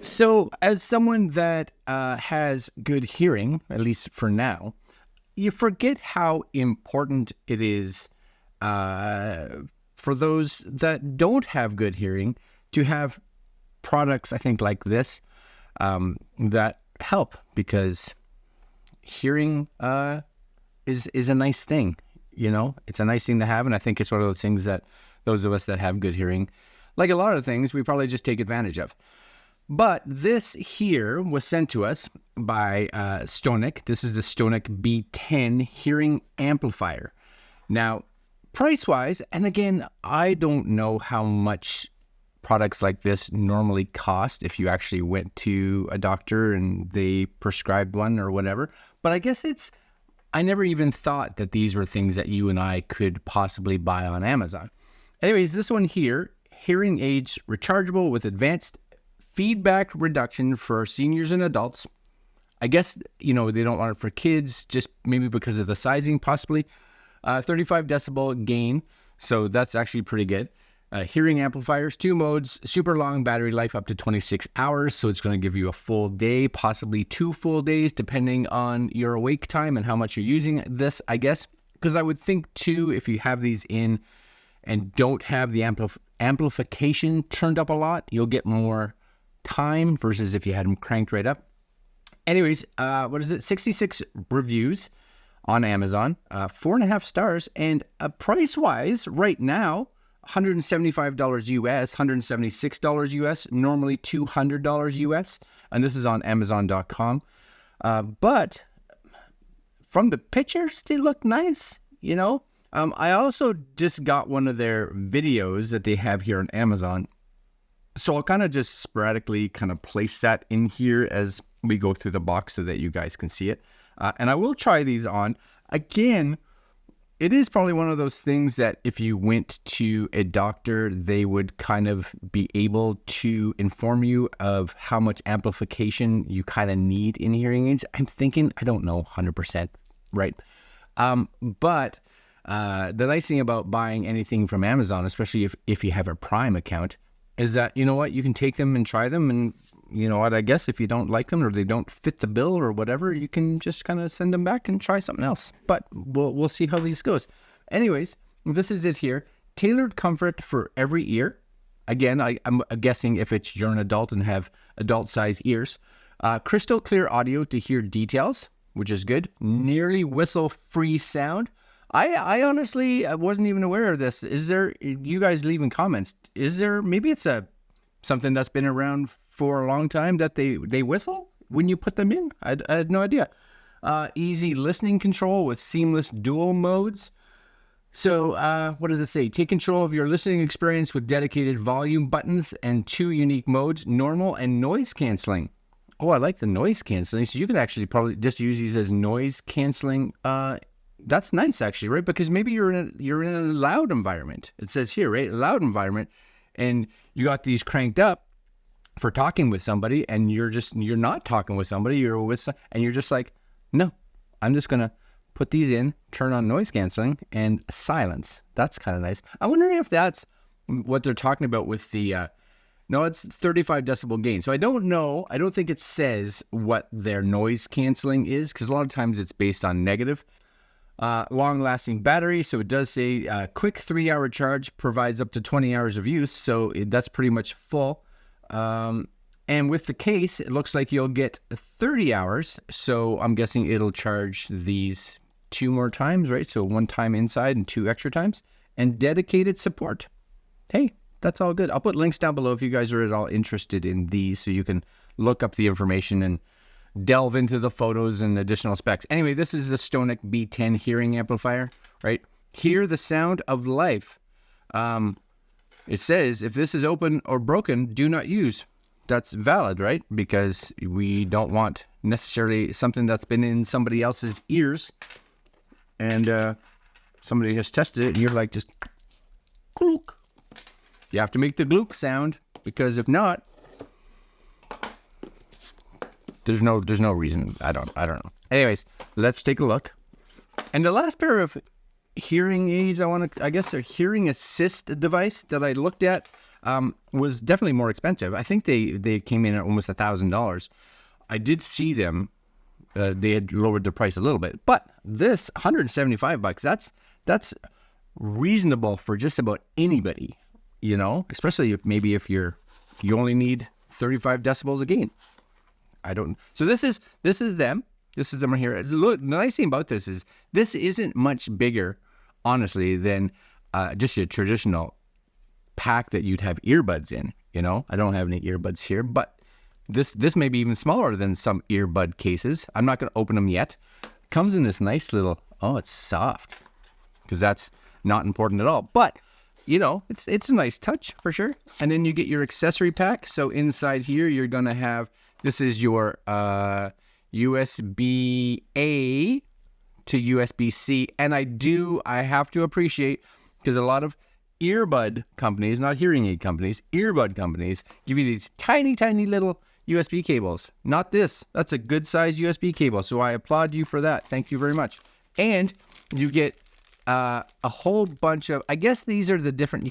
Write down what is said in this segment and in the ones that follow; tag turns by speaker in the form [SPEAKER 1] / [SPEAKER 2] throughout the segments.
[SPEAKER 1] So, as someone that has good hearing, at least for now, you forget how important it is for those that don't have good hearing to have products, I think, like this that help, because hearing is a nice thing. You know, it's a nice thing to have, and I think it's one of those things that those of us that have good hearing, like a lot of things, we probably just take advantage of. But this here was sent to us by Stonec. This is the Stonec B10 Hearing Amplifier. Now, price-wise, and again, I don't know how much products like this normally cost if you actually went to a doctor and they prescribed one or whatever. But I guess I never even thought that these were things that you and I could possibly buy on Amazon. Anyways, this one here, hearing aids rechargeable with advanced feedback reduction for seniors and adults. I guess, they don't want it for kids, just maybe because of the sizing, possibly. 35 decibel gain, so that's actually pretty good. Hearing amplifiers, 2 modes, super long battery life up to 26 hours, so it's going to give you a full day, possibly 2 full days, depending on your awake time and how much you're using this, I guess. Because I would think, too, if you have these in and don't have the amplification turned up a lot, you'll get more time versus if you had them cranked right up. Anyways, 66 reviews on Amazon, 4.5 stars, and price-wise, right now, $175 US, $176 US, normally $200 US, and this is on Amazon.com. But from the pictures, they look nice, I also just got one of their videos that they have here on Amazon. So I'll kind of just sporadically place that in here as we go through the box so that you guys can see it. And I will try these on. Again, it is probably one of those things that if you went to a doctor, they would kind of be able to inform you of how much amplification you kind of need in hearing aids. I'm thinking, I don't know 100%, right? But the nice thing about buying anything from Amazon, especially if you have a Prime account, is that, you can take them and try them, and I guess if you don't like them or they don't fit the bill or whatever, you can just kind of send them back and try something else. But we'll see how these goes. Anyways, this is it here. Tailored comfort for every ear. Again, I'm guessing if you're an adult and have adult-sized ears. Crystal clear audio to hear details, which is good. Nearly whistle-free sound. I honestly wasn't even aware of this. Is there, you guys leaving comments, is there, maybe it's something that's been around for a long time that they whistle when you put them in? I had no idea. Easy listening control with seamless dual modes. So what does it say? Take control of your listening experience with dedicated volume buttons and 2 unique modes, normal and noise canceling. Oh, I like the noise canceling. So you can actually probably just use these as noise canceling. That's nice, actually, right? Because maybe you're in a loud environment. It says here, right, a loud environment, and you got these cranked up for talking with somebody, and you're not talking with somebody, and you're just like, no, I'm just gonna put these in, turn on noise canceling, and silence. That's kind of nice. I'm wondering if that's what they're talking about with the. No, it's 35 decibel gain. So I don't know. I don't think it says what their noise canceling is, because a lot of times it's based on negative. Long-lasting battery, so it does say quick 3-hour charge, provides up to 20 hours of use, so that's pretty much full. And with the case, it looks like you'll get 30 hours, so I'm guessing it'll charge these 2 more times, right? So 1 time inside and 2 extra times, and dedicated support. Hey, that's all good. I'll put links down below if you guys are at all interested in these, so you can look up the information and delve into the photos and additional specs. Anyway, this is the Stonec B10 hearing amplifier, right? Hear the sound of life. It says, if this is open or broken, do not use. That's valid, right? Because we don't want necessarily something that's been in somebody else's ears and somebody has tested it and you're like, just glook. You have to make the glook sound, because if not, there's no reason. I don't know. Anyways, let's take a look. And the last pair of hearing aids I guess a hearing assist device that I looked at was definitely more expensive. I think they came in at almost $1,000. I did see them. They had lowered the price a little bit, but this $175, that's reasonable for just about anybody, especially if you only need 35 decibels a gain. So this is them. This is them right here. Look, the nice thing about this is this isn't much bigger, honestly, than just your traditional pack that you'd have earbuds in. I don't have any earbuds here, but this may be even smaller than some earbud cases. I'm not going to open them yet. Comes in this nice little, it's soft, because that's not important at all. But, it's a nice touch for sure. And then you get your accessory pack. So inside here, you're going to have, this is your USB-A to USB-C. And I have to appreciate, because a lot of earbud companies, not hearing aid companies, earbud companies, give you these tiny, tiny little USB cables. Not this. That's a good size USB cable. So I applaud you for that. Thank you very much. And you get a whole bunch of, I guess these are the different,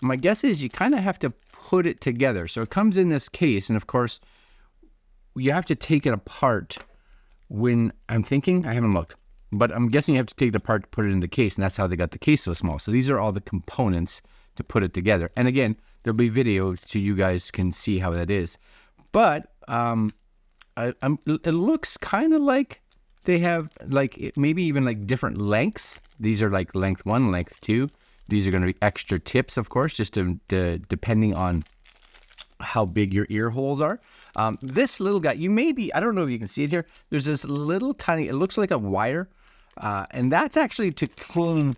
[SPEAKER 1] my guess is you kind of have to put it together. So it comes in this case. And of course, you have to take it apart I haven't looked, but I'm guessing you have to take it apart to put it in the case. And that's how they got the case so small. So these are all the components to put it together. And again, there'll be videos so you guys can see how that is. But it looks kind of like they have maybe even different lengths. These are like length 1, length 2. These are going to be extra tips, of course, just depending on how big your ear holes are. This little guy, I don't know if you can see it here. There's this little tiny, it looks like a wire. And that's actually to clean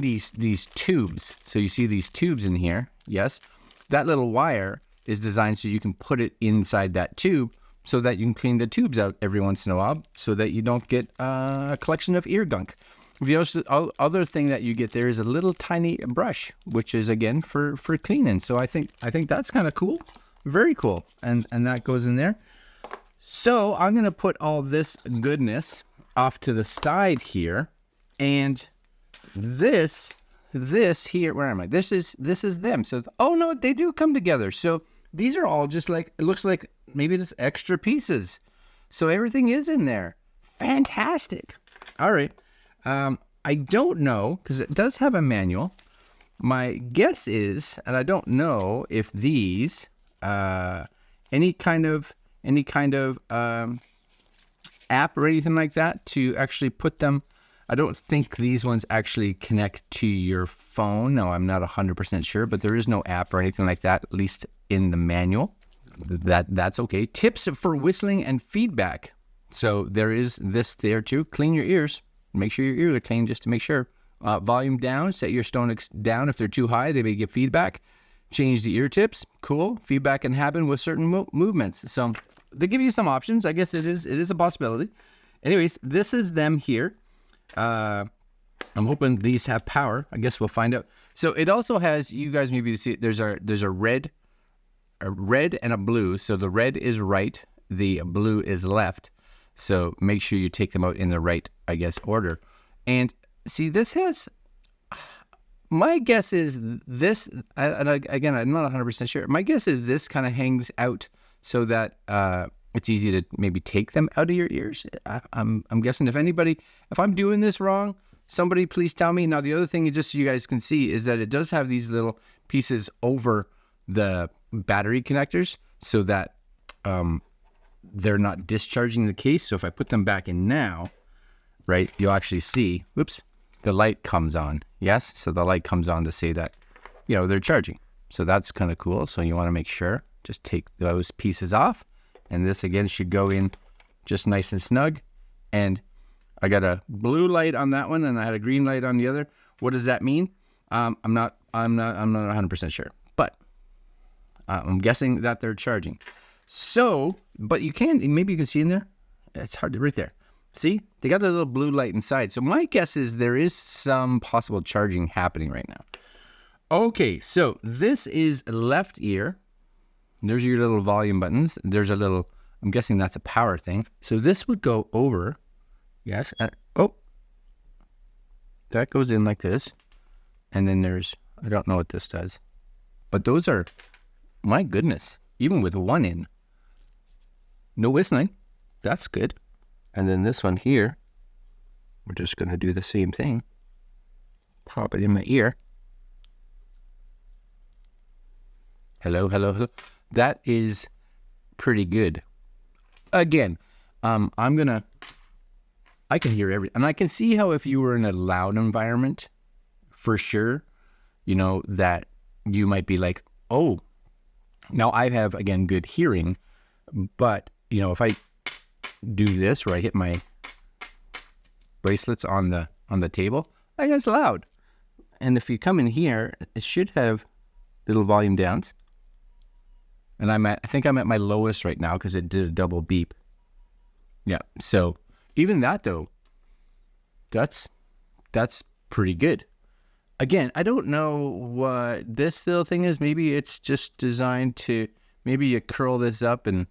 [SPEAKER 1] these tubes. So you see these tubes in here. Yes. That little wire is designed so you can put it inside that tube so that you can clean the tubes out every once in a while so that you don't get a collection of ear gunk. The other thing that you get there is a little tiny brush, which is again for cleaning. So I think that's kind of cool. Very cool. And that goes in there. So I'm going to put all this goodness off to the side here. And this here, where am I? This is them. So, no, they do come together. So these are all just it looks like maybe just extra pieces. So everything is in there. Fantastic. All right. I don't know, because it does have a manual. My guess is, and I don't know if these, any kind of app or anything like that to actually put them. I don't think these ones actually connect to your phone. No, I'm not 100% sure, but there is no app or anything like that, at least in the manual. That's okay. Tips for whistling and feedback. So there is this there too. Clean your ears. Make sure your ears are clean just to make sure. Volume down. Set your Stonec down. If they're too high, they may give feedback. Change the ear tips. Cool. Feedback can happen with certain movements. So they give you some options. I guess it is a possibility. Anyways, this is them here. I'm hoping these have power. I guess we'll find out. So it also has, you guys maybe see it, there's a red and a blue. So the red is right, the blue is left. So make sure you take them out in the right, I guess, order. And see, this has, my guess is this, and again, I'm not 100% sure. My guess is this kind of hangs out so that it's easy to maybe take them out of your ears. I'm guessing if I'm doing this wrong, somebody please tell me. Now, the other thing, just so you guys can see, is that it does have these little pieces over the battery connectors so that they're not discharging the case. So if I put them back in now, right, you'll actually see, whoops, the light comes on. Yes, so the light comes on to say that, they're charging. So that's kind of cool. So you want to make sure, just take those pieces off. And this, again, should go in just nice and snug. And I got a blue light on that one, and I had a green light on the other. What does that mean? I'm not 100% sure, but I'm guessing that they're charging. So, but maybe you can see in there. It's hard to right there. See, they got a little blue light inside. So my guess is there is some possible charging happening right now. Okay, so this is left ear. There's your little volume buttons. There's a little, I'm guessing that's a power thing. So this would go over. Yes. That goes in like this. And then there's, I don't know what this does. But those are, my goodness, even with one in, no whistling. That's good. And then this one here, we're just going to do the same thing. Pop it in my ear. Hello, hello, hello. That is pretty good. Again, I can hear and I can see how if you were in a loud environment, for sure, you know, that you might be like, oh, now I have, again, good hearing, but, you know, if I do this where I hit my bracelets on the table, I guess it's loud. And if you come in here, it should have little volume downs. And I think I'm at my lowest right now because it did a double beep. Yeah, so even that though, that's pretty good. Again, I don't know what this little thing is. Maybe it's just designed to, maybe you curl this up and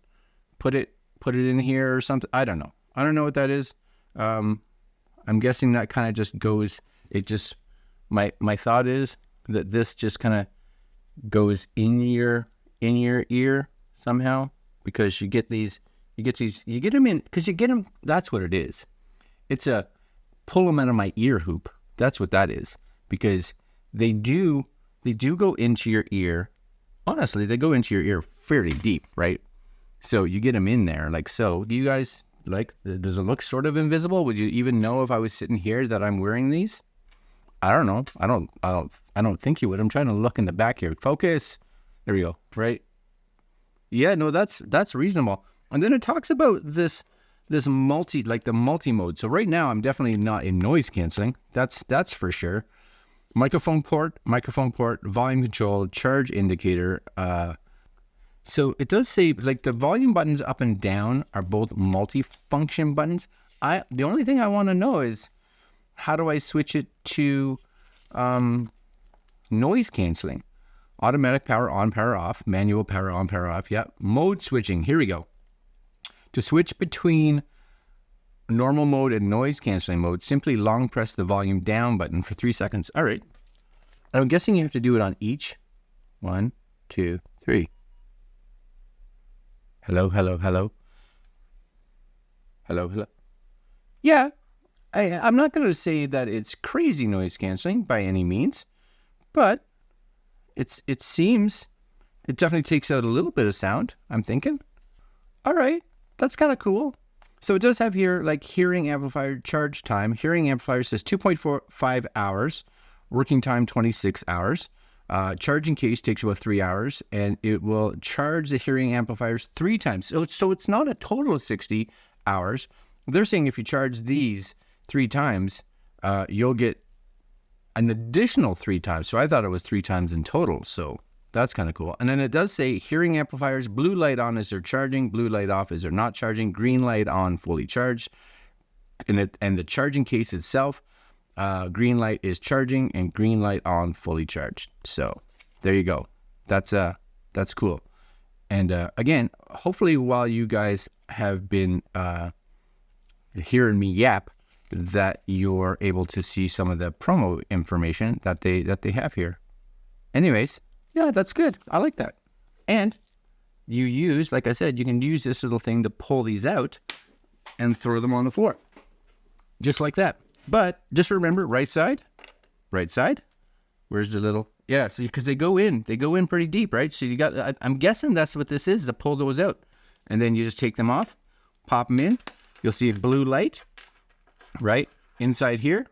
[SPEAKER 1] put it in here or something. I don't know. I don't know what that is. I'm guessing that kind of just goes, it just, my thought is that this just kind of goes in your ear somehow, because you get them in, because you get them, that's what it is. It's a pull them out of my ear hoop. That's what that is, because they do go into your ear. Honestly, they go into your ear fairly deep, right? So you get them in there like so. Do you guys, like, does it look sort of invisible? Would you even know if I was sitting here that I'm wearing these? I don't know. I don't think you would. I'm trying to look in the back here. Focus. There we go. Right. Yeah, no, that's reasonable. And then it talks about this the multi-mode. So right now I'm definitely not in noise canceling. That's for sure. Microphone port, volume control, charge indicator. So it does say like the volume buttons up and down are both multi-function buttons. The only thing I want to know is, how do I switch it to noise canceling? Automatic power on, power off, manual power on, power off. Yep. Mode switching. Here we go. To switch between normal mode and noise canceling mode, simply long press the volume down button for 3 seconds. All right. I'm guessing you have to do it on each. 1, 2, 3. Hello, hello, hello. Hello, hello. Yeah. I'm not going to say that it's crazy noise canceling by any means, but it seems it definitely takes out a little bit of sound, I'm thinking. All right, that's kind of cool. So it does have here like hearing amplifier charge time. Hearing amplifier says 2.45 hours, working time 26 hours. Charging case takes about 3 hours, and it will charge the hearing amplifiers 3 times. So it's not a total of 60 hours. They're saying if you charge these 3 times, you'll get an additional 3 times. So I thought it was 3 times in total. So that's kind of cool. And then it does say hearing amplifiers, blue light on as they're charging, blue light off as they're not charging, green light on, fully charged. And the charging case itself, green light is charging and green light on, fully charged. So there you go. That's cool. And again, hopefully while you guys have been hearing me yap, that you're able to see some of the promo information that they have here. Anyways, yeah, that's good. I like that. And you use, like I said, you can use this little thing to pull these out and throw them on the floor. Just like that. But just remember, right side. Where's the little, yeah, see, because they go in pretty deep, right? So you got, I'm guessing that's what this is, to pull those out. And then you just take them off, pop them in. You'll see a blue light. Right inside here,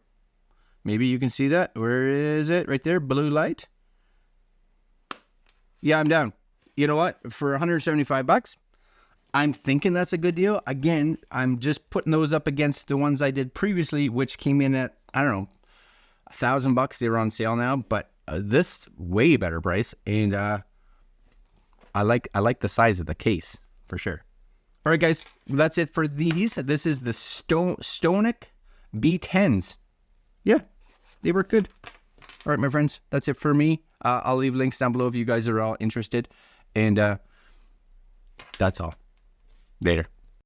[SPEAKER 1] maybe you can see that. Where is it? Right there, blue light. Yeah, I'm down. You know what? For $175, I'm thinking that's a good deal. Again, I'm just putting those up against the ones I did previously, which came in at, I don't know, $1,000. They were on sale now, but this way better price, and I like the size of the case for sure. All right, guys, that's it for these. This is the Stonec B10s. Yeah, they work good. All right, my friends, that's it for me. I'll leave links down below if you guys are all interested. And that's all. Later.